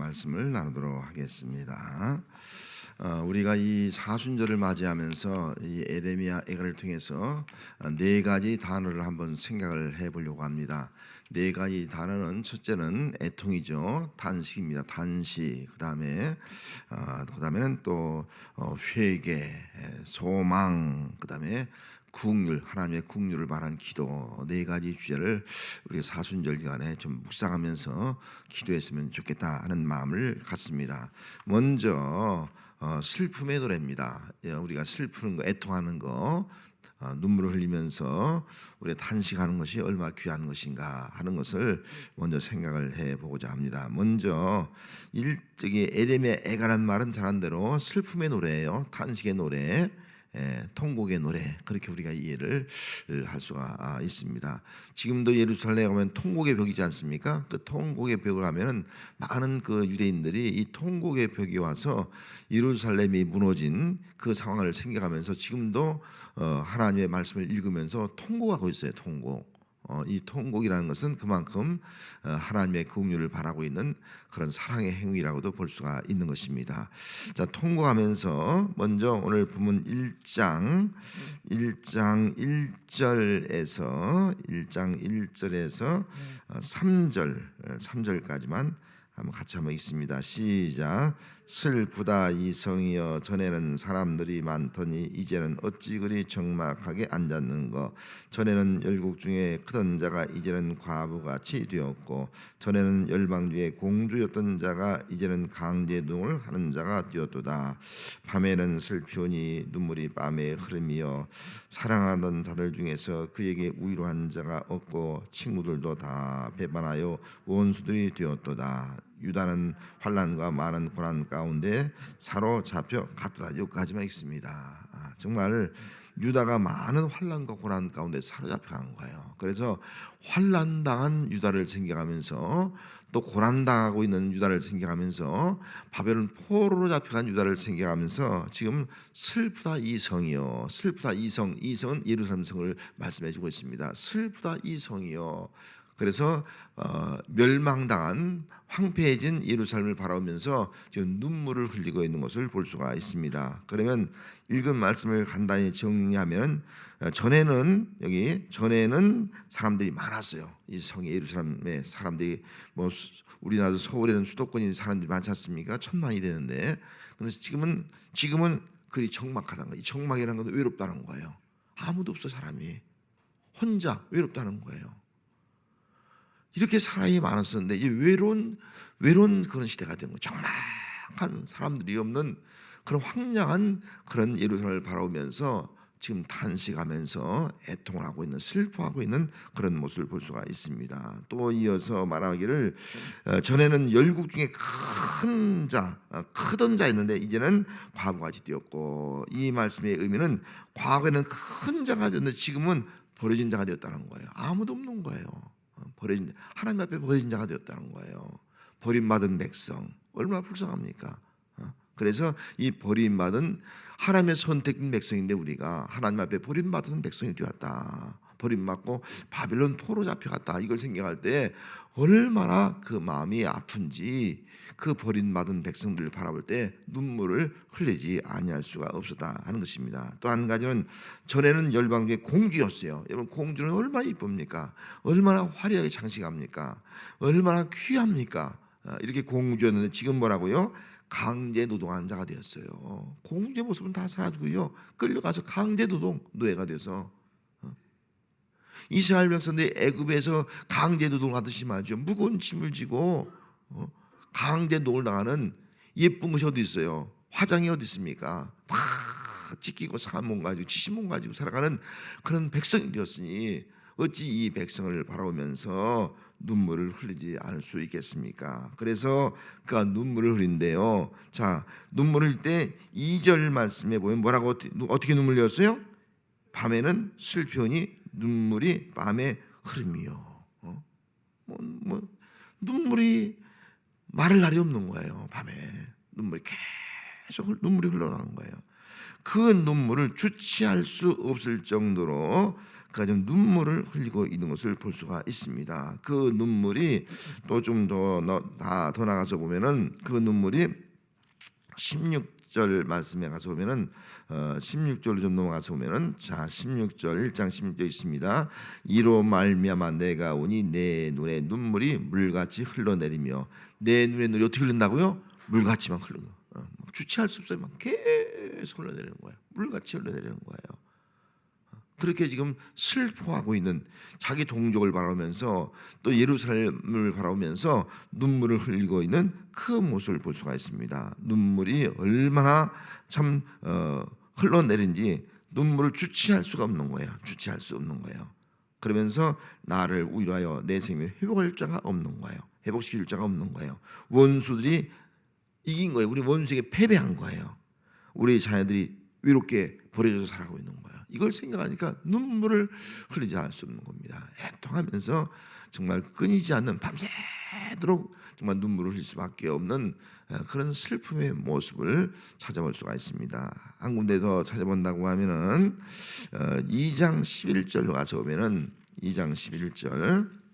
말씀을 나누도록 하겠습니다. 우리가 이 사순절을 맞이하면서 이 에레미야 애가를 통해서 네 가지 단어를 한번 생각을 해보려고 합니다. 네 가지 단어는 첫째는 애통이죠. 단식입니다. 단식. 그다음에는 또 회개, 소망, 그다음에 국률, 하나님의 국률을 말한 기도, 네 가지 주제를 우리 사순절 기간에 좀 묵상하면서 기도했으면 좋겠다 하는 마음을 갖습니다. 먼저 슬픔의 노래입니다. 우리가 슬프는 거, 애통하는 거, 눈물을 흘리면서 우리가 탄식하는 것이 얼마나 귀한 것인가 하는 것을 먼저 생각을 해보고자 합니다. 먼저 일찍이 에레미야 애가란 말은 잘한 대로 슬픔의 노래예요. 탄식의 노래, 통곡의 노래, 그렇게 우리가 이해를 할 수가 있습니다. 지금도 예루살렘에 가면 통곡의 벽이지 않습니까? 그 통곡의 벽을 하면은 많은 그 유대인들이 이 통곡의 벽이 와서 예루살렘이 무너진 그 상황을 생각하면서 지금도 하나님의 말씀을 읽으면서 통곡하고 있어요. 통곡. 이 통곡이라는 것은 그만큼 하나님의 긍휼을 바라고 있는 그런 사랑의 행위라고도 볼 수가 있는 것입니다. 자, 통곡하면서 먼저 오늘 본문 1장 1절에서 3절까지만 같이 한번 읽습니다. 시작. 슬프다 이 성이여, 전에는 사람들이 많더니 이제는 어찌 그리 적막하게 앉았는고. 전에는 열국 중에 크던 자가 이제는 과부같이 되었고, 전에는 열방 중에 공주였던 자가 이제는 강제동을 하는 자가 되었도다. 밤에는 슬피오니 눈물이 밤에 흐름이여, 사랑하던 자들 중에서 그에게 위로한 자가 없고 친구들도 다 배반하여 원수들이 되었도다. 유다는 환난과 많은 고난 가운데 사로잡혀 갔도다. 여기까지만 있습니다. 정말 유다가 많은 환난과 고난 가운데 사로잡혀 간 거예요. 그래서 환난당한 유다를 생각하면서 또 고난당하고 있는 유다를 생각하면서 바벨론 포로로 잡혀간 유다를 생각하면서 지금 슬프다 이 성이요, 슬프다 이 성, 이 성은 예루살렘 성을 말씀해주고 있습니다. 슬프다 이 성이요. 그래서 멸망당한 황폐해진 예루살렘을 바라보면서 지금 눈물을 흘리고 있는 것을 볼 수가 있습니다. 그러면 읽은 말씀을 간단히 정리하면 전에는 사람들이 많았어요. 이 성의 예루살렘에 사람들이 뭐 우리나라 서울에는 수도권인 사람들이 많지 않습니까? 1,000만이 되는데, 그런데 지금은 그리 적막하다는 거예요. 이 적막이라는 건 외롭다는 거예요. 아무도 없어. 사람이 혼자 외롭다는 거예요. 이렇게 사람이 많았었는데 이제 외로운 그런 시대가 된 거예요. 적막한 사람들이 없는 그런 황량한 그런 예루살렘을 바라보면서 지금 탄식하면서 애통을 하고 있는, 슬퍼하고 있는 그런 모습을 볼 수가 있습니다. 또 이어서 말하기를 전에는 열국 중에 크던 자였는데 이제는 과부같이 되었고, 이 말씀의 의미는 과거에는 큰 자가 되었는데 지금은 버려진 자가 되었다는 거예요. 아무도 없는 거예요. 하나님 앞에 버려진 자가 되었다는 거예요. 버림받은 백성, 얼마나 불쌍합니까? 그래서 이 버림받은 하나님의 선택된 백성인데 우리가 하나님 앞에 버림받은 백성이 되었다. 버림받고 바벨론 포로 잡혀갔다. 이걸 생각할 때 얼마나 그 마음이 아픈지, 그 버림받은 백성들을 바라볼 때 눈물을 흘리지 아니할 수가 없었다 하는 것입니다. 또 한 가지는 전에는 열방중에 공주였어요. 여러분, 공주는 얼마나 이쁩니까? 얼마나 화려하게 장식합니까? 얼마나 귀합니까? 이렇게 공주였는데 지금 뭐라고요? 강제 노동한 자가 되었어요. 공주의 모습은 다 사라지고요, 끌려가서 강제 노동 노예가 돼서 이스라엘 백성들이 애굽에서 강제 노동을 하듯이 말이죠. 무거운 짐을 지고 강제 노동을 당하는, 예쁜 것이 어디 있어요? 화장이 어디 있습니까? 다 찢기고 상한 몸 가지고 지신 몸 가지고 살아가는 그런 백성이 되었으니 어찌 이 백성을 바라보면서 눈물을 흘리지 않을 수 있겠습니까? 그래서 그가 눈물을 흘린대요. 자, 눈물을 흘릴 때 2절 말씀에 보면 뭐라고, 어떻게 눈물 흘렸어요? 밤에는 슬피오니 눈물이 밤에 흐름이요. 눈물이 마를 날이 없는 거예요. 밤에 눈물이 계속 흘러나오는 거예요. 그 눈물을 주체할 수 없을 정도로 그가 좀 눈물을 흘리고 있는 것을 볼 수가 있습니다. 그 눈물이 또 좀 더 나가서 보면은 그 눈물이 16절 말씀에 가서 보면은 16절로 좀 넘어가서 보면은 자 16절 1장 16절 있습니다. 이로 말미암아 내가 오니 내 눈에 눈물이 물같이 흘러내리며 내 눈에 눈이 어떻게 흘른다고요? 물같이만 흘러. 주체할 수 없어요. 막 계속 흘러내리는 거예요. 물같이 흘러내리는 거예요. 그렇게 지금 슬퍼하고 있는 자기 동족을 바라보면서 또 예루살렘을 바라보면서 눈물을 흘리고 있는 그 모습을 볼 수가 있습니다. 눈물이 얼마나 참 흘러내린지 눈물을 주체할 수가 없는 거예요. 주체할 수 없는 거예요. 그러면서 나를 위로하여 내 생명을 회복할 자가 없는 거예요. 회복시킬 자가 없는 거예요. 원수들이 이긴 거예요. 우리 원수에게 패배한 거예요. 우리 자녀들이 외롭게 버려져서 살아가고 있는 거예요. 이걸 생각하니까 눈물을 흘리지 않을 수 없는 겁니다. 애통하면서 정말 끊이지 않는 밤새도록 정말 눈물을 흘릴 수밖에 없는 그런 슬픔의 모습을 찾아볼 수가 있습니다. 한 군데 더 찾아본다고 하면은 2장 11절로 가서 보면은 2장 11절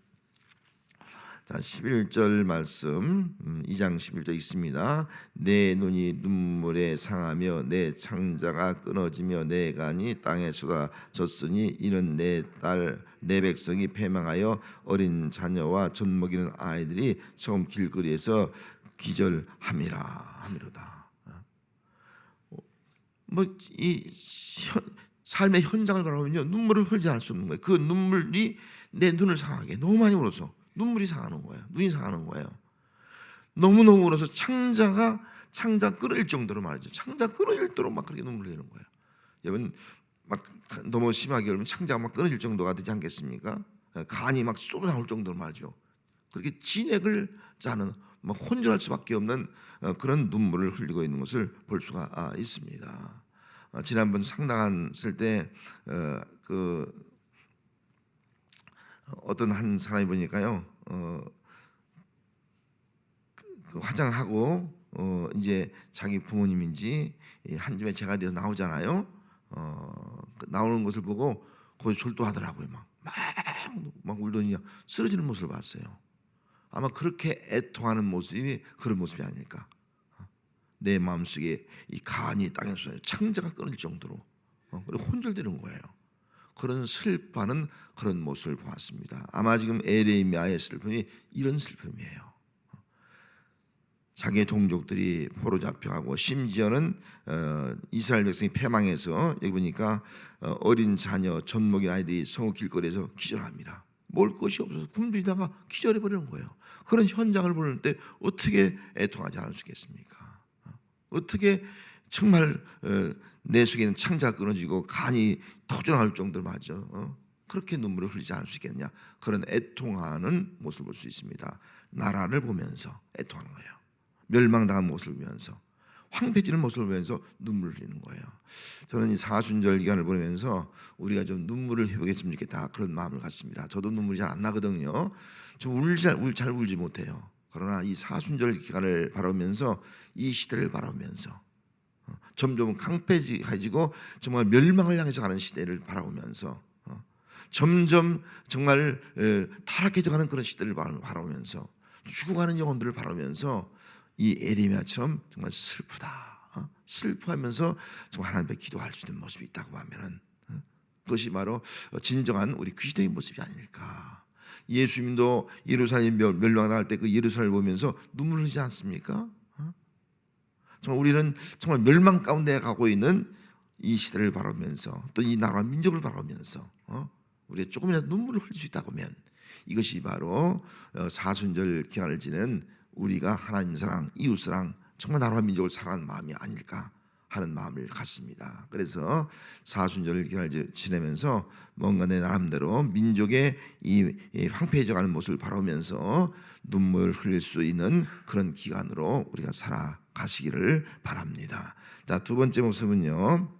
자 11절 말씀 2장 11절 있습니다. 내 눈이 눈물에 상하며 내 창자가 끊어지며 내 간이 땅에 쏟아졌으니 이는 내 딸 내 백성이 패망하여 어린 자녀와 젖 먹이는 아이들이 처음 길거리에서 기절함이로다. 뭐 이 삶의 현장을 바라보면요 눈물을 흘리지 않을 수 없는 거예요. 그 눈물이 내 눈을 상하게 너무 많이 울어서 눈물이 상하는 거예요. 눈이 상하는 거예요. 너무너무 울어서 창자 끊어질 정도로 말이죠. 창자 끊어질 정도로 막 그렇게 눈물 흘리는 거예요. 여러분 막 너무 심하게 울면 창자가 막 끊어질 정도가 되지 않겠습니까? 간이 막 쏟아나올 정도로 말이죠. 그렇게 진액을 짜는 막 혼절할 수밖에 없는 그런 눈물을 흘리고 있는 것을 볼 수가 있습니다. 지난번 상담했을 때 어떤 한 사람이 보니까요, 그 화장하고 이제 자기 부모님인지 한 집에 제가 되어 나오잖아요. 나오는 것을 보고 거기서 졸도하더라고요. 막 울더니 쓰러지는 모습을 봤어요. 아마 그렇게 애통하는 모습이 그런 모습이 아닐까. 내 마음속에 이 간이 땅에 쏟아져 창자가 끊어질 정도로 그리고 혼절되는 거예요. 그런 슬퍼하는 그런 모습을 보았습니다. 아마 지금 에레미야의 슬픔이 이런 슬픔이에요. 자기의 동족들이 포로 잡혀가고 심지어는 이스라엘 백성이 패망해서 여기 보니까 어린 자녀 젖 먹인 아이들이 성읍 길거리에서 기절합니다. 먹을 것이 없어서 굶주리다가 기절해 버리는 거예요. 그런 현장을 보는 때 어떻게 애통하지 않을 수 있겠습니까? 어떻게 정말 내 속에 있는 창자가 끊어지고 간이 터져나올 정도로 맞죠. 그렇게 눈물을 흘리지 않을 수 있겠냐. 그런 애통하는 모습을 볼 수 있습니다. 나라를 보면서 애통하는 거예요. 멸망당한 모습을 보면서 황폐해지는 모습을 보면서 눈물을 흘리는 거예요. 저는 이 사순절 기간을 보면서 우리가 좀 눈물을 회복했으면 좋겠다 그런 마음을 갖습니다. 저도 눈물이 잘 안 나거든요. 잘 울지 못해요. 그러나 이 사순절 기간을 바라보면서 이 시대를 바라보면서 점점 강폐해지고 정말 멸망을 향해서 가는 시대를 바라보면서 점점 정말 타락해져가는 그런 시대를 바라보면서 죽어가는 영혼들을 바라보면서 이 에레미야처럼 정말 슬퍼하면서 정말 하나님 앞에 기도할 수 있는 모습이 있다고 하면은 그것이 바로 진정한 우리 그리스도의 모습이 아닐까. 예수님도 예루살렘 멸망할 때 그 예루살렘을 보면서 눈물을 흘리지 않습니까? 정말 우리는 정말 멸망 가운데 가고 있는 이 시대를 바라보면서 또 이 나라와 민족을 바라보면서 우리가 조금이라도 눈물을 흘릴 수 있다고 하면 이것이 바로 사순절 기간을 지낸 우리가 하나님 사랑, 이웃 사랑, 정말 나라와 민족을 사랑하는 마음이 아닐까 하는 마음을 갖습니다. 그래서 사순절 기간을 지내면서 뭔가 내 나름대로 민족의 이 황폐해져가는 모습을 바라보면서 눈물을 흘릴 수 있는 그런 기간으로 우리가 살아가시기를 바랍니다. 자, 두 번째 모습은요.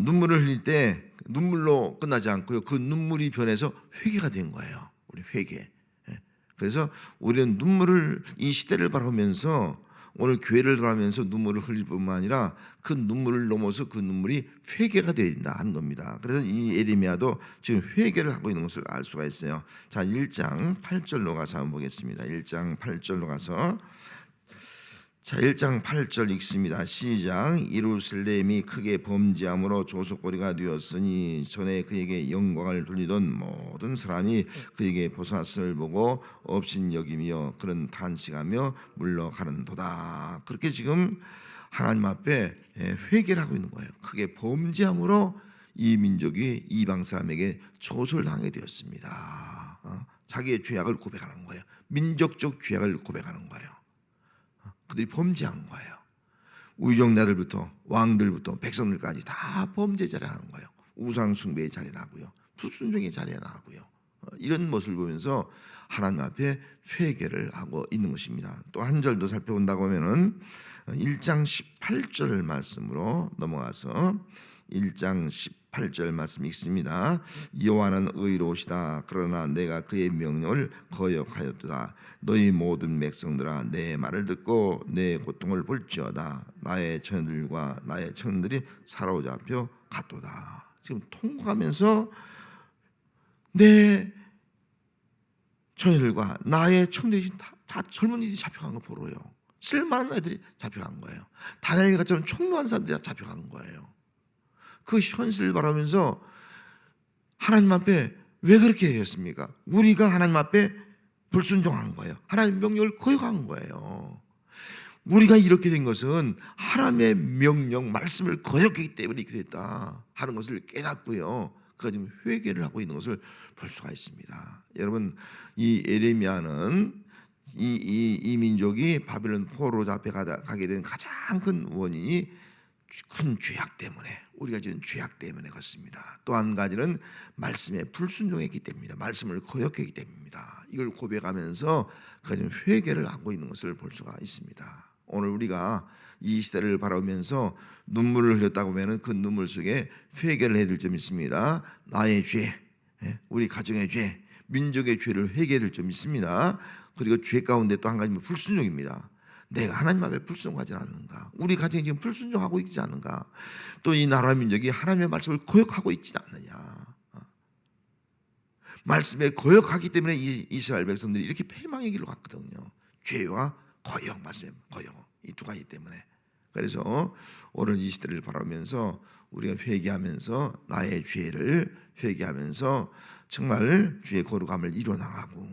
눈물을 흘릴 때 눈물로 끝나지 않고요. 그 눈물이 변해서 회개가 된 거예요. 우리 회개. 그래서 우리는 눈물을 이 시대를 바라보면서 오늘 교회를 돌아가면서 눈물을 흘릴 뿐만 아니라 그 눈물을 넘어서 그 눈물이 회개가 되어야 된다 하는 겁니다. 그래서 이 예레미야도 지금 회개를 하고 있는 것을 알 수가 있어요. 자, 1장 8절로 가서 한번 보겠습니다. 1장 8절로 가서, 자, 1장 8절 읽습니다. 시작. 예루살렘이 크게 범죄함으로 조속거리가 되었으니 전에 그에게 영광을 돌리던 모든 사람이 그에게 보살을 보고 업신여기며 그런 탄식하며 물러가는도다. 그렇게 지금 하나님 앞에 회개를 하고 있는 거예요. 크게 범죄함으로 이 민족이 이방 사람에게 조소를 당하게 되었습니다. 자기의 죄악을 고백하는 거예요. 민족적 죄악을 고백하는 거예요. 그들이 범죄한 거예요. 우정자들부터 왕들부터 백성들까지 다 범죄 자리하는 거예요. 우상 숭배의 자리나고요, 불순종의 자리나고요. 이런 모습을 보면서 하나님 앞에 회개를 하고 있는 것입니다. 또 한 절 더 살펴본다고 하면은 1장 18절 말씀으로 넘어가서 1장 18절 말씀 읽습니다. 여호와는 의로우시다. 그러나 내가 그의 명령을 거역하였도다. 너희 모든 백성들아 내 말을 듣고 내 고통을 볼지어다. 나의 처녀들과 나의 청년들이 사로잡혀 갔도다. 지금 통곡하면서 내 처녀들과 나의 청년들이 다 젊은이들이 잡혀간 거 보러요. 쓸만한 애들이 잡혀간 거예요. 다니엘처럼 총노한 사람들이 잡혀간 거예요. 그 현실을 바라면서 하나님 앞에 왜 그렇게 되었습니까? 우리가 하나님 앞에 불순종한 거예요. 하나님의 명령을 거역한 거예요. 우리가 이렇게 된 것은 하나님의 명령, 말씀을 거역했기 때문에 이렇게 됐다 하는 것을 깨닫고요, 그가 지금 회개를 하고 있는 것을 볼 수가 있습니다. 여러분, 이 예레미야는 이 민족이 바벨론 포로로 잡혀가게 된 가장 큰 원인이 큰 죄악 때문에, 우리가 지은 죄악 때문에 그렇습니다. 또 한 가지는 말씀에 불순종했기 때문입니다. 말씀을 거역했기 때문입니다. 이걸 고백하면서 그가 지금 회개를 하고 있는 것을 볼 수가 있습니다. 오늘 우리가 이 시대를 바라보면서 눈물을 흘렸다고 하면 그 눈물 속에 회개를 해야 될 점이 있습니다. 나의 죄, 우리 가정의 죄, 민족의 죄를 회개해야 될 점이 있습니다. 그리고 죄 가운데 또 한 가지는 불순종입니다. 내가 하나님 앞에 불순종하지 않는가? 우리 가정이 지금 불순종하고 있지 않은가? 또 이 나라 민족이 하나님의 말씀을 거역하고 있지 않느냐? 말씀에 거역하기 때문에 이 이스라엘 백성들이 이렇게 패망의 길로 갔거든요. 죄와 거역, 말씀의 거역, 이 두 가지 때문에. 그래서 오늘 이 시대를 바라보면서 우리가 회개하면서 나의 죄를 회개하면서 정말 주의 거룩함을 이뤄나가고,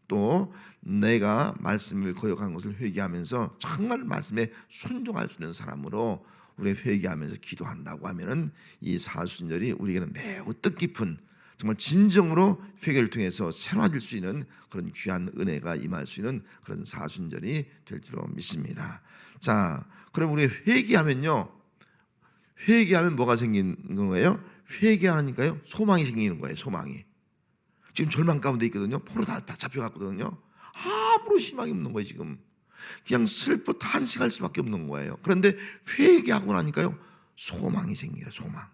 또 내가 말씀을 거역한 것을 회개하면서 정말 말씀에 순종할 수 있는 사람으로 우리가 회개하면서 기도한다고 하면은 이 사순절이 우리에게는 매우 뜻깊은, 정말 진정으로 회개를 통해서 새로워질 수 있는 그런 귀한 은혜가 임할 수 있는 그런 사순절이 될 줄로 믿습니다. 자, 그럼 우리 회개하면요, 회개하면 뭐가 생기는 거예요? 회개하니까요, 소망이 생기는 거예요. 소망이. 지금 절망 가운데 있거든요. 포로 다 잡혀갔거든요. 아무런 희망이 없는 거예요. 지금 그냥 슬퍼 탄식할 수밖에 없는 거예요. 그런데 회개하고 나니까요, 소망이 생겨요. 소망.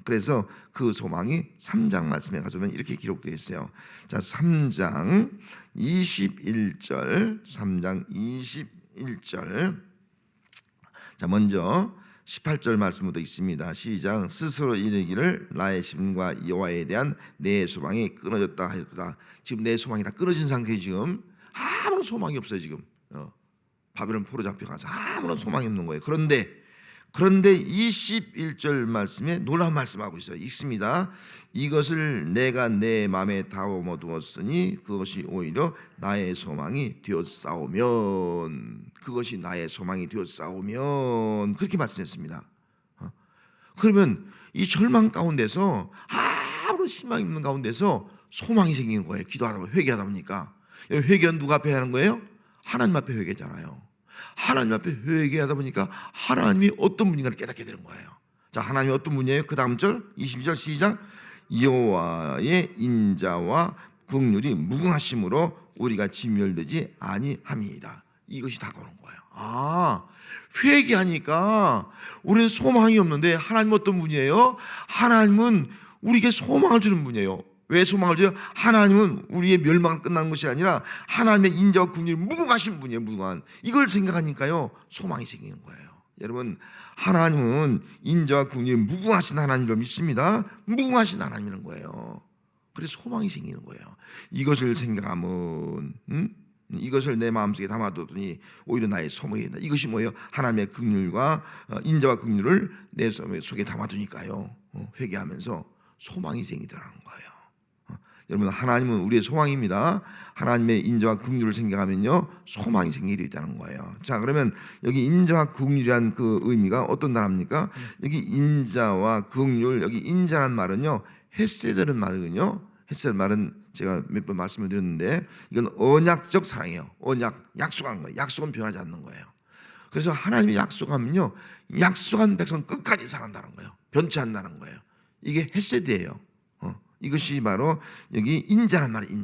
그래서 그 소망이 3장 말씀에 가서면 이렇게 기록되어 있어요. 자, 3장 21절, 3장 21절. 자, 먼저 18절 말씀부터 있습니다. 시작. 스스로 이르기를 나의 심과 여호와에 대한 내 소망이 끊어졌다 하였다. 지금 내 소망이 다 끊어진 상태에 지금 아무런 소망이 없어요. 지금 바벨론 포로 잡혀가서 아무런 소망이 없는 거예요. 그런데 21절 말씀에 놀라운 말씀하고 있어요. 있습니다. 이것을 내가 내 마음에 다듬어 두었으니 그것이 오히려 나의 소망이 되었사오면, 그것이 나의 소망이 되었사오면, 그렇게 말씀했습니다. 그러면 이 절망 가운데서, 아무런 희망이 없는 가운데서 소망이 생기는 거예요. 기도하다 보면, 회개하다 보니까. 회개는 누가 앞에 하는 거예요? 하나님 앞에 회개잖아요. 하나님 앞에 회개하다 보니까 하나님이 어떤 분인가를 깨닫게 되는 거예요. 자, 하나님이 어떤 분이에요? 그 다음 절 22절 시작. 여호와의 인자와 긍휼이 무궁하심으로 우리가 진멸되지 아니함이다. 이것이 다가오는 거예요. 회개하니까 우리는 소망이 없는데 하나님 어떤 분이에요? 하나님은 우리에게 소망을 주는 분이에요. 왜 소망을 줘요? 하나님은 우리의 멸망은 끝난 것이 아니라 하나님의 인자와 긍휼이 무궁하신 분이에요. 무궁한. 이걸 생각하니까요 소망이 생기는 거예요. 여러분, 하나님은 인자와 긍휼이 무궁하신 하나님으로 믿습니다. 무궁하신 하나님이라는 거예요. 그래서 소망이 생기는 거예요. 이것을 생각하면 이것을 내 마음속에 담아두더니 오히려 나의 소망이 된다. 이것이 뭐예요? 하나님의 긍휼과 인자와 긍휼을 내 속에 담아두니까요 회개하면서 소망이 생기더라는 거예요. 여러분, 하나님은 우리의 소망입니다. 하나님의 인자와 긍휼을 생각하면요 소망이 생기게 있다는 거예요. 자, 그러면 여기 인자와 긍휼이란 그 의미가 어떤 단어입니까? 여기 인자와 긍휼, 여기 인자란 말은요 헤세드는 말이군요. 헤세드 말은 제가 몇 번 말씀을 드렸는데 이건 언약적 사랑이에요. 언약, 약속한 거예요. 약속은 변하지 않는 거예요. 그래서 하나님이 약속하면요 약속한 백성 끝까지 사랑한다는 거예요. 변치 않는다는 거예요. 이게 헤세드예요. 이것이 바로 여기 인자란 말이에요.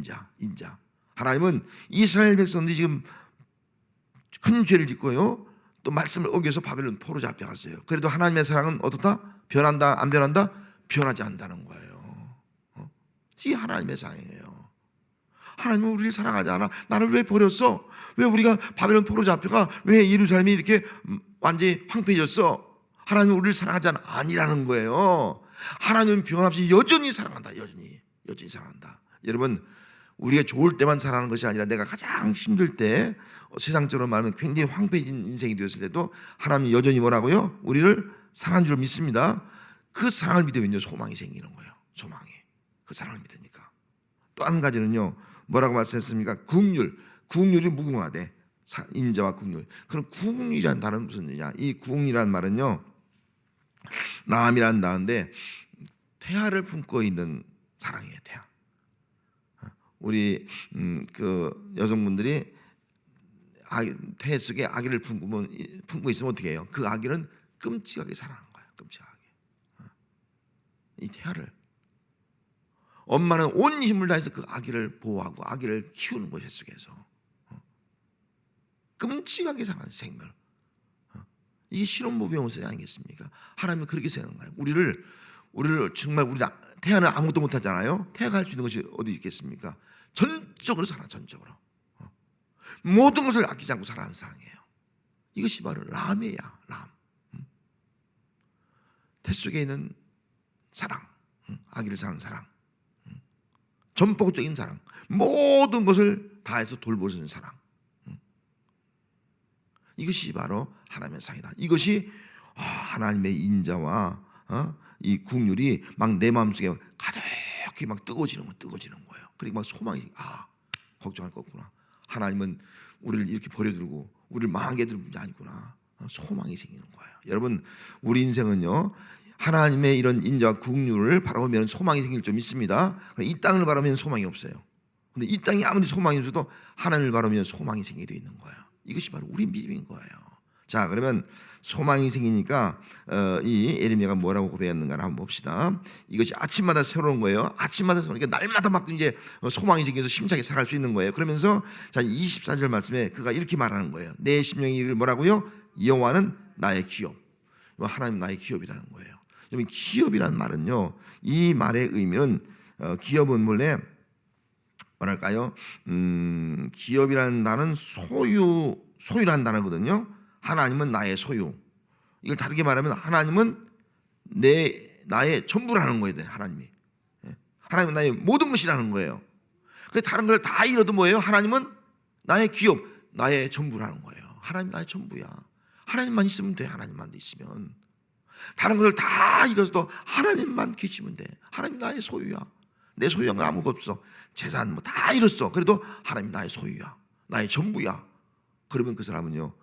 인자. 하나님은 이스라엘 백성들이 지금 큰 죄를 짓고요 또 말씀을 어겨서 바벨론 포로 잡혀갔어요. 그래도 하나님의 사랑은 어떻다? 변한다? 안 변한다? 변하지 않는다는 거예요. 이게 하나님의 사랑이에요. 하나님은 우리를 사랑하지 않아? 나를 왜 버렸어? 왜 우리가 바벨론 포로 잡혀가? 왜 예루살렘이 이렇게 완전히 황폐해졌어? 하나님은 우리를 사랑하지 않아? 아니라는 거예요. 하나님은 변함없이 여전히 사랑한다. 여전히 사랑한다. 여러분, 우리가 좋을 때만 사랑하는 것이 아니라 내가 가장 힘들 때 세상적으로 말하면 굉장히 황폐해진 인생이 되었을 때도 하나님이 여전히 뭐라고요? 우리를 사랑하는 줄 믿습니다. 그 사랑을 믿으면요 소망이 생기는 거예요. 소망이. 그 사랑을 믿으니까. 또 한 가지는요 뭐라고 말씀했습니까? 긍휼이 무궁하대. 인자와 긍휼. 그럼 긍휼이란 단어는 무슨 의미냐? 이 긍휼이란 말은요 나음이란 단어인데 태아를 품고 있는 사랑이에요. 태아. 우리 그 여성분들이 태아 속에 아기를 품고 있으면 어떻게 해요? 그 아기는 끔찍하게 사랑하는 거예요. 끔찍하게. 이 태아를 엄마는 온 힘을 다해서 그 아기를 보호하고 아기를 키우는 것에 속에서 끔찍하게 사랑하는 생명. 이게 신혼부부의 모습이 아니겠습니까? 하나님은 그렇게 생각하는 거예요. 우리를 정말 우리 태아는 아무것도 못하잖아요. 태아가 할 수 있는 것이 어디 있겠습니까? 전적으로 사랑, 전적으로 모든 것을 아끼지 않고 사랑하는 사랑이에요. 이것이 바로 람이야. 람. 태 속에 있는 사랑, 아기를 사랑하는 사랑, 전폭적인 사랑, 모든 것을 다해서 돌보는 사랑. 이것이 바로 하나님의 사랑이다. 이것이 하나님의 인자와 이 긍휼이 막 내 마음속에 가득히 막 뜨거워지는 거예요. 그리고 막 소망이 걱정할 거 없구나. 하나님은 우리를 이렇게 버려두고 우리를 망하게 두는 분이 아니구나. 소망이 생기는 거예요. 여러분, 우리 인생은요 하나님의 이런 인자와 긍휼을 바라보면 소망이 생길 줄 믿습니다. 이 땅을 바라보면 소망이 없어요. 근데 이 땅이 아무리 소망이 없어도 하나님을 바라보면 소망이 생기게 되어 있는 거예요. 이것이 바로 우리 믿음인 거예요. 자, 그러면 소망이 생기니까 이 예레미야가 뭐라고 고백했는가를 한번 봅시다. 이것이 아침마다 새로운 거예요. 아침마다 새로우니까 날마다 막 이제 소망이 생겨서 힘차게 살아갈 수 있는 거예요. 그러면서 자 24절 말씀에 그가 이렇게 말하는 거예요. 내 심령이 이를 뭐라고요? 여호와는 나의 기업. 하나님 나의 기업이라는 거예요. 여러분, 기업이라는 말은요, 이 말의 의미는 기업은 원래 뭐랄까요? 기업이라는 단어는 소유라는 단어거든요. 하나님은 나의 소유. 이걸 다르게 말하면 하나님은 나의 전부라는 거예요. 하나님이. 하나님은 나의 모든 것이라는 거예요. 그 다른 걸 다 잃어도 뭐예요? 하나님은 나의 기업, 나의 전부라는 거예요. 하나님 나의 전부야. 하나님만 있으면 돼. 하나님만 있으면. 다른 것을 다 잃어도 하나님만 계시면 돼. 하나님 나의 소유야. 내 소유한 건 아무것도 없어. 재산 뭐 다 잃었어. 그래도 하나님 나의 소유야. 나의 전부야. 그러면 그 사람은요,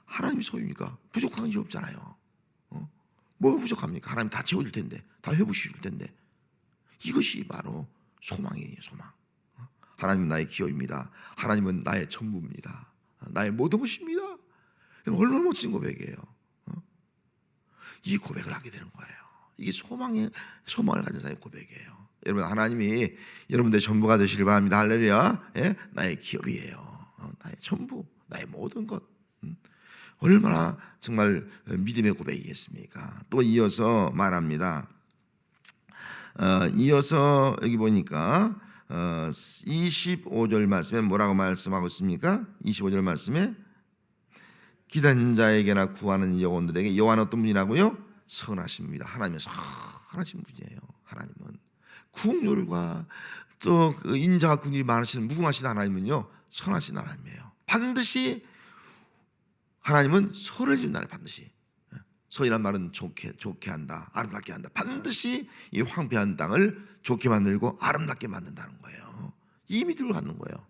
하나님이 소유니까 부족한 게 없잖아요. 뭐가 부족합니까? 하나님 다 채워줄 텐데, 다 회복시킬 텐데. 이것이 바로 소망이에요. 소망. 하나님은 나의 기업입니다. 하나님은 나의 전부입니다. 나의 모든 것입니다. 얼마나 멋진 고백이에요. 이 고백을 하게 되는 거예요. 이게 소망을 가진 사람의 고백이에요. 여러분, 하나님이 여러분들의 전부가 되시길 바랍니다. 할렐루야. 예? 나의 기업이에요. 나의 전부, 나의 모든 것. 얼마나 정말 믿음의 고백이겠습니까? 또 이어서 말합니다. 이어서 여기 보니까 25절 말씀에 뭐라고 말씀하고 있습니까? 25절 말씀에 기다리는 자에게나 구하는 영혼들에게 여호와는 어떤 분이라고요? 선하신 분이다. 하나님은 선하신 분이에요. 하나님은 국률과 또 그 인자와 긍휼이 많으신 무궁하신 하나님은요 선하신 하나님이에요. 반드시 하나님은 선을 준다는 반드시 선이란 말은 좋게 한다, 아름답게 한다. 반드시 이 황폐한 땅을 좋게 만들고 아름답게 만든다는 거예요. 이 믿음을 갖는 거예요.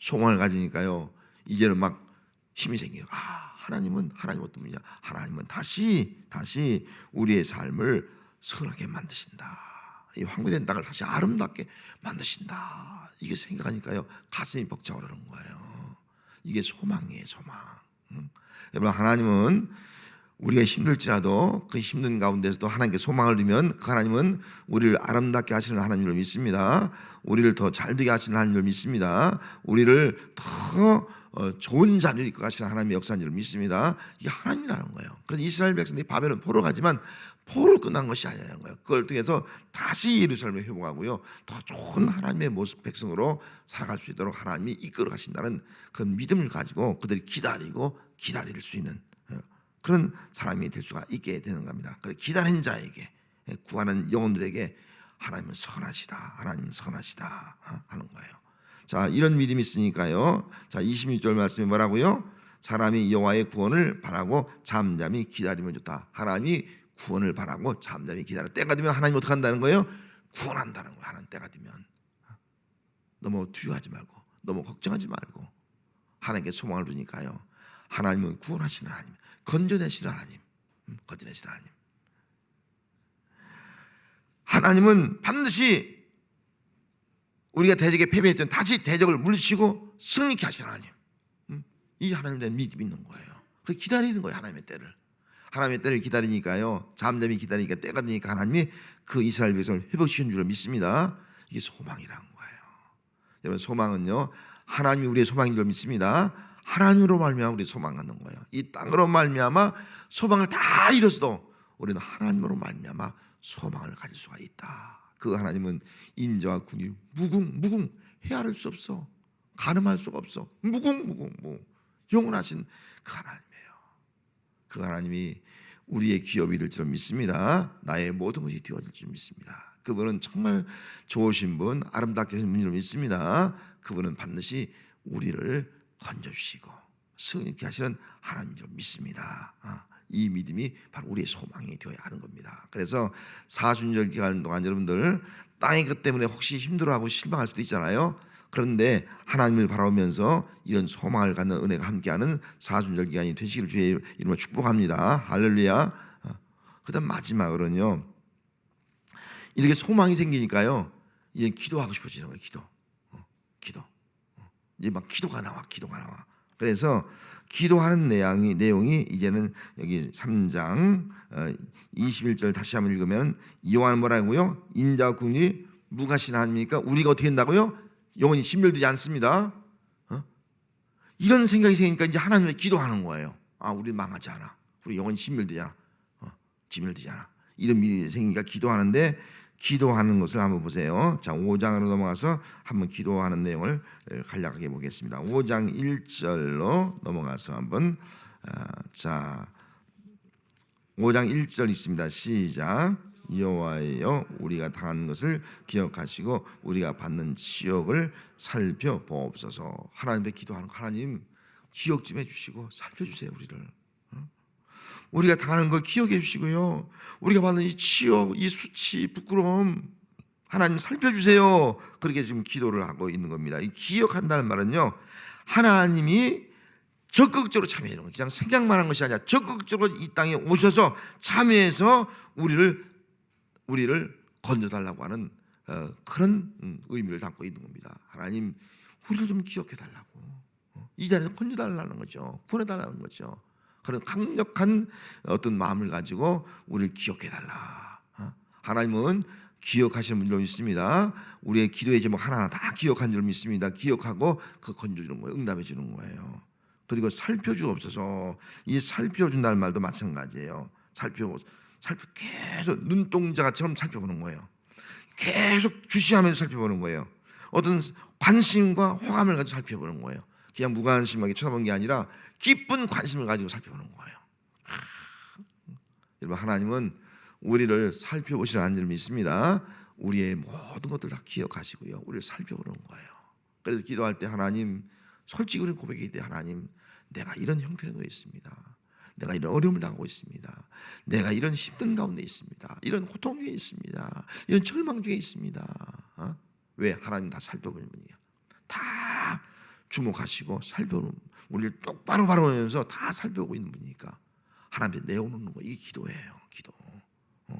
소망을 가지니까요 이제는 막 힘이 생겨요. 하나님 어떤 분이냐? 하나님은 다시 우리의 삶을 선하게 만드신다. 이 황폐된 땅을 다시 아름답게 만드신다. 이게 생각하니까요 가슴이 벅차오르는 거예요. 이게 소망이에요, 소망. 여러분, 하나님은 우리가 힘들지라도 그 힘든 가운데서도 하나님께 소망을 두면 그 하나님은 우리를 아름답게 하시는 하나님을 믿습니다. 우리를 더 잘되게 하시는 하나님을 믿습니다. 우리를 더 좋은 자리를 이끌어 가시는 하나님의 역사인 줄 믿습니다. 이게 하나님이라는 거예요. 그래서 이스라엘 백성들이 바벨론 포로 가지만 포로 끝난 것이 아니라는 거예요. 그걸 통해서 다시 예루살렘을 회복하고요 더 좋은 하나님의 모습 백성으로 살아갈 수 있도록 하나님이 이끌어 가신다는 그 믿음을 가지고 그들이 기다릴 수 있는 그런 사람이 될 수가 있게 되는 겁니다. 그래 기다린 자에게 구하는 영혼들에게 하나님은 선하시다. 하나님은 선하시다 하는 거예요. 자, 이런 믿음이 있으니까요. 자, 26절 말씀에 뭐라고요? 사람이 여호와의 구원을 바라고 잠잠히 기다리면 좋다. 하나님이 구원을 바라고 잠잠히 기다려. 때가 되면 하나님 어떻게 한다는 거예요? 구원한다는 거예요. 하나님 때가 되면. 너무 두려워하지 말고 너무 걱정하지 말고 하나님께 소망을 두니까요. 하나님은 구원하시는 하나님, 건져내시는 하나님, 건져내시는 하나님. 하나님은 반드시 우리가 대적에 패배했던 다시 대적을 물리치고 승리케 하시는 하나님. 이 하나님에 대한 믿음이 있는 거예요. 그 기다리는 거예요. 하나님의 때를. 하나님의 때를 기다리니까요. 잠잠히 기다리니까 때가 되니까 하나님이 그 이스라엘 백성을 회복시키는 줄 믿습니다. 이게 소망이라는 거예요. 여러분, 소망은요 하나님이 우리의 소망인 줄 믿습니다. 하나님으로 말미암아 우리 소망 갖는 거예요. 이 땅으로 말미암아 소망을 다 잃었어도 우리는 하나님으로 말미암아 소망을 가질 수가 있다. 그 하나님은 인자와 긍휼 무궁 헤아릴 수 없어. 가늠할 수가 없어. 무궁 영원하신 그 하나님이에요. 그 하나님이 우리의 기업이 될 줄 믿습니다. 나의 모든 것이 되어질 줄 믿습니다. 그분은 정말 좋으신 분, 아름답게 하신 분을 믿습니다. 그분은 반드시 우리를 건져주시고 승리케 하시는 하나님인 줄 믿습니다. 이 믿음이 바로 우리의 소망이 되어야 하는 겁니다. 그래서 사순절 기간 동안 여러분들 땅의 것 때문에 혹시 힘들어하고 실망할 수도 있잖아요. 그런데 하나님을 바라보면서 이런 소망을 갖는 은혜가 함께하는 사순절 기간이 되시기를 주의 이름으로 축복합니다. 할렐루야. 그다음 마지막으로는요. 이렇게 소망이 생기니까요. 이제 기도하고 싶어지는 거예요. 기도. 이제 막 기도가 나와. 그래서 기도하는 내용이 이제는 여기 3장 21절 다시 한번 읽으면 여호와는 뭐라고요? 인자와 긍휼이 무가신 하나님이니까 우리가 어떻게 된다고요? 영원히 진멸되지 않습니다. 이런 생각이 생기니까 이제 하나님께 기도하는 거예요. 우리 망하지 않아. 우리 영원히 진멸되지 않아. 이런 믿음이 생기니까 기도하는데 기도하는 것을 한번 보세요. 자, 5장으로 넘어가서 한번 기도하는 내용을 간략하게 보겠습니다. 5장 1절로 넘어가서 한번 자 5장 1절 있습니다. 시작. 여호와여 우리가 당한 것을 기억하시고 우리가 받는 치욕을 살펴보옵소서. 하나님께 기도하는 거, 하나님 기억 좀 해주시고 살펴주세요. 우리가 당하는 걸 기억해 주시고요. 우리가 받는 이 치욕, 이 수치, 부끄러움 하나님 살펴주세요. 그렇게 지금 기도를 하고 있는 겁니다. 이 기억한다는 말은요, 하나님이 적극적으로 참여하는 거예요. 그냥 생각만 한 것이 아니라 적극적으로 이 땅에 오셔서 참여해서 우리를 건져달라고 하는 그런 의미를 담고 있는 겁니다. 하나님 우리를 좀 기억해 달라고, 이 자리에서 건져달라는 거죠. 보내달라는 거죠. 그런 강력한 어떤 마음을 가지고 우리를 기억해 달라. 하나님은 기억하시는 분들로 믿습니다. 우리의 기도의 제목 하나하나 다 기억한 줄 믿습니다. 기억하고 그 건져주는 거예요. 응답해 주는 거예요. 그리고 살펴주옵소서. 이 살펴준다는 말도 마찬가지예요. 계속 눈동자처럼 살펴보는 거예요. 계속 주시하면서 살펴보는 거예요. 어떤 관심과 호감을 가지고 살펴보는 거예요. 그냥 무관심하게 쳐다보는 게 아니라 기쁜 관심을 가지고 살펴보는 거예요. 여러분, 하나님은 우리를 살펴보시라는 줄 믿습니다. 우리의 모든 것들 다 기억하시고요, 우리를 살펴보는 거예요. 그래서 기도할 때 하나님, 솔직히 우리는 고백해야 돼. 하나님, 내가 이런 형편에 있습니다. 내가 이런 어려움을 당하고 있습니다. 내가 이런 힘든 가운데 있습니다. 이런 고통 중에 있습니다. 이런 절망 중에 있습니다. 왜? 하나님 다 살펴보는 분이에요. 다 주목하시고 살펴보는, 우리를 똑바로 바라보면서 다 살펴보고 있는 분이니까 하나님 앞에 내어놓는 거, 이게 기도예요. 기도.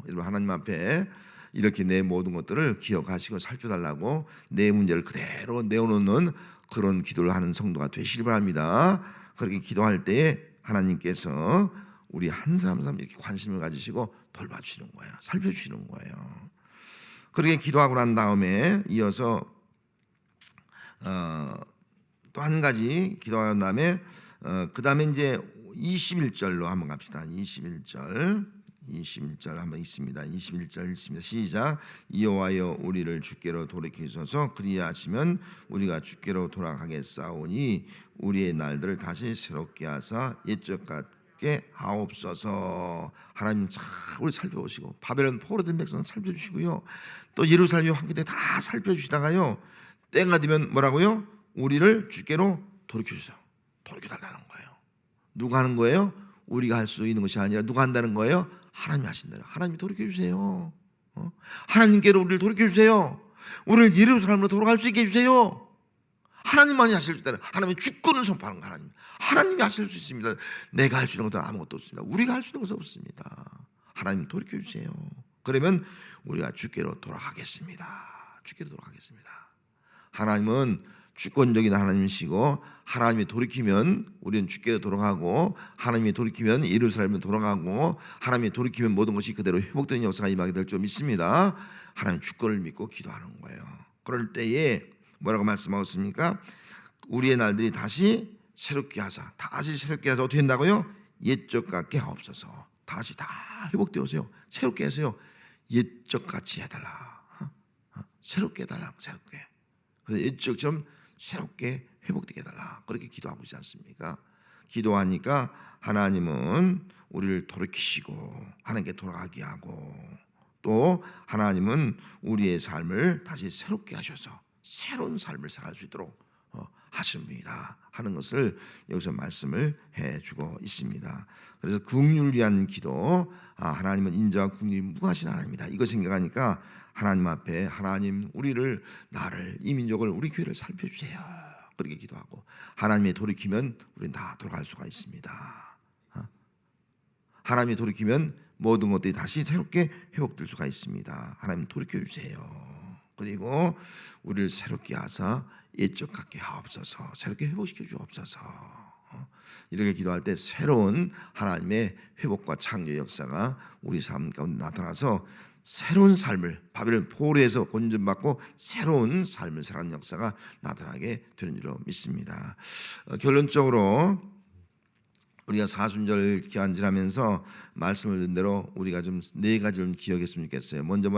여러분, 하나님 앞에 이렇게 내 모든 것들을 기억하시고 살펴달라고 내 문제를 그대로 내어놓는 그런 기도를 하는 성도가 되시길 바랍니다. 그렇게 기도할 때에 하나님께서 우리 한 사람 한 사람 이렇게 관심을 가지시고 돌봐주시는 거예요. 살펴주시는 거예요. 그렇게 기도하고 난 다음에 이어서 또 한 가지 기도한 다음에 그 다음에 이제 21절로 한번 갑시다. 21절 한번 있습니다. 21절 있습니다. 시작. 여호와여, 우리를 주께로 돌이키소서. 그리하시면 우리가 주께로 돌아가겠사오니 우리의 날들을 다시 새롭게 하사 옛적 같게 하옵소서. 하나님 잘 우리 살펴보시고, 바벨론 포로된 백성 살펴주시고요, 또 예루살렘 황폐 다 살펴주시다가요, 때가 되면 뭐라고요? 우리를 주께로 돌이켜주세요. 돌이켜달라는 거예요. 누가 하는 거예요? 우리가 할 수 있는 것이 아니라 누가 한다는 거예요? 하나님이 하신다요. 하나님이 돌이켜주세요. 하나님께로 우리를 돌이켜주세요. 우리를 예루살렘으로 돌아갈 수 있게 해주세요. 하나님만이 하실 수 있다는, 하나님의 주권을 선포하는 거, 하나님이 하실 수 있습니다. 내가 할 수 있는 것도 아무것도 없습니다. 우리가 할 수 있는 것은 없습니다. 하나님 돌이켜주세요. 그러면 우리가 주께로 돌아가겠습니다. 주께로 돌아가겠습니다. 하나님은 주권적인 하나님이시고, 하나님이 돌이키면 우리는 주께로 돌아가고, 하나님이 돌이키면 예루살렘으로 돌아가고, 하나님이 돌이키면 모든 것이 그대로 회복되는 역사가 임하게 될 줄 믿습니다. 하나님 주권을 믿고 기도하는 거예요. 그럴 때에 뭐라고 말씀하고 있습니까? 우리의 날들이 다시 새롭게 하사, 다시 새롭게 하사 어떻게 된다고요? 옛적 같게 하옵소서. 다시 다 회복되어서요, 새롭게 해서요, 옛적 같이 해달라. 새롭게 해달라. 새롭게. 그래서 옛적처럼 새롭게 회복되게 해달라. 그렇게 기도하고 있지 않습니까? 기도하니까 하나님은 우리를 돌이키시고 하나님께 돌아가게 하고, 또 하나님은 우리의 삶을 다시 새롭게 하셔서 새로운 삶을 살아갈 수 있도록 하시는 분이다 하는 것을 여기서 말씀을 해주고 있습니다. 그래서 긍휼을 위한 기도, 하나님은 인자와 긍휼이 무궁하신 하나님이다, 이거 생각하니까 하나님 앞에, 하나님 우리를, 나를, 이 민족을, 우리 교회를 살펴주세요, 그렇게 기도하고, 하나님이 돌이키면 우리는 다 돌아갈 수가 있습니다. 하나님이 돌이키면 모든 것들이 다시 새롭게 회복될 수가 있습니다. 하나님 돌이켜주세요. 그리고 우리를 새롭게 하사 옛적 같게 하옵소서. 새롭게 회복시켜 주옵소서. 이렇게 기도할 때 새로운 하나님의 회복과 창조 역사가 우리 삶 가운데 나타나서 새로운 삶을, 바벨론 포로에서 건전받고 새로운 삶을 살아가는 역사가 나타나게 되는 줄로 믿습니다. 결론적으로 우리가 사순절 기한 지나면서 말씀을 듣는 대로 우리가 좀 네 가지를 기억했으면 좋겠어요. 먼저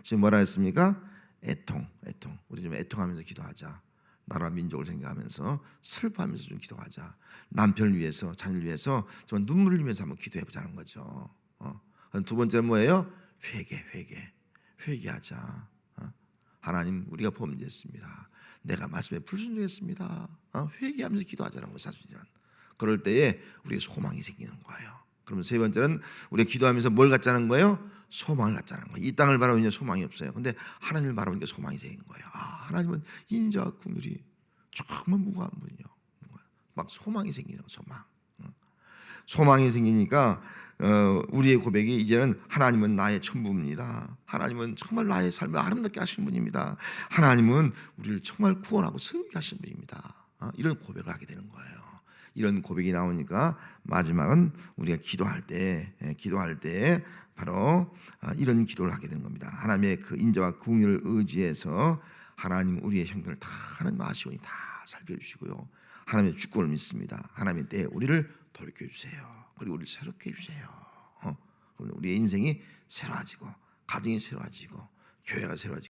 지금 뭐라 했습니까? 애통. 우리 좀 애통하면서 기도하자. 나라 민족을 생각하면서 슬퍼하면서 좀 기도하자. 남편을 위해서, 자녀를 위해서 좀 눈물을 흘리면서 한번 기도해보자는 거죠. 두 번째는 뭐예요? 회개하자. 하나님, 우리가 범죄했습니다. 내가 말씀에 불순종했습니다. 회개하면서 기도하자는 거, 사실은. 그럴 때에 우리의 소망이 생기는 거예요. 그러면 세 번째는 우리가 기도하면서 뭘 갖자는 거예요? 소망을 갖자는 거예요. 이 땅을 바라보면 소망이 없어요. 근데 하나님을 바라보니까 소망이 생긴 거예요. 하나님은 인자와 긍휼이 정말 무궁한 분이요. 막 소망이 생기는 소망. 소망이 생기니까 우리의 고백이 이제는 하나님은 나의 전부입니다. 하나님은 정말 나의 삶을 아름답게 하시는 분입니다. 하나님은 우리를 정말 구원하고 승리하게 하시는 분입니다. 이런 고백을 하게 되는 거예요. 이런 고백이 나오니까 마지막은 우리가 기도할 때 바로 이런 기도를 하게 되는 겁니다. 하나님의 그 인자와 긍휼을 의지해서 하나님, 우리의 형편을 다 하나님 아시오니 다 살펴주시고요, 하나님의 주권을 믿습니다. 하나님의 때에 우리를 돌이켜 주세요. 그리고 우리를 새롭게 해주세요. 우리의 인생이 새로워지고 가정이 새로워지고 교회가 새로워지고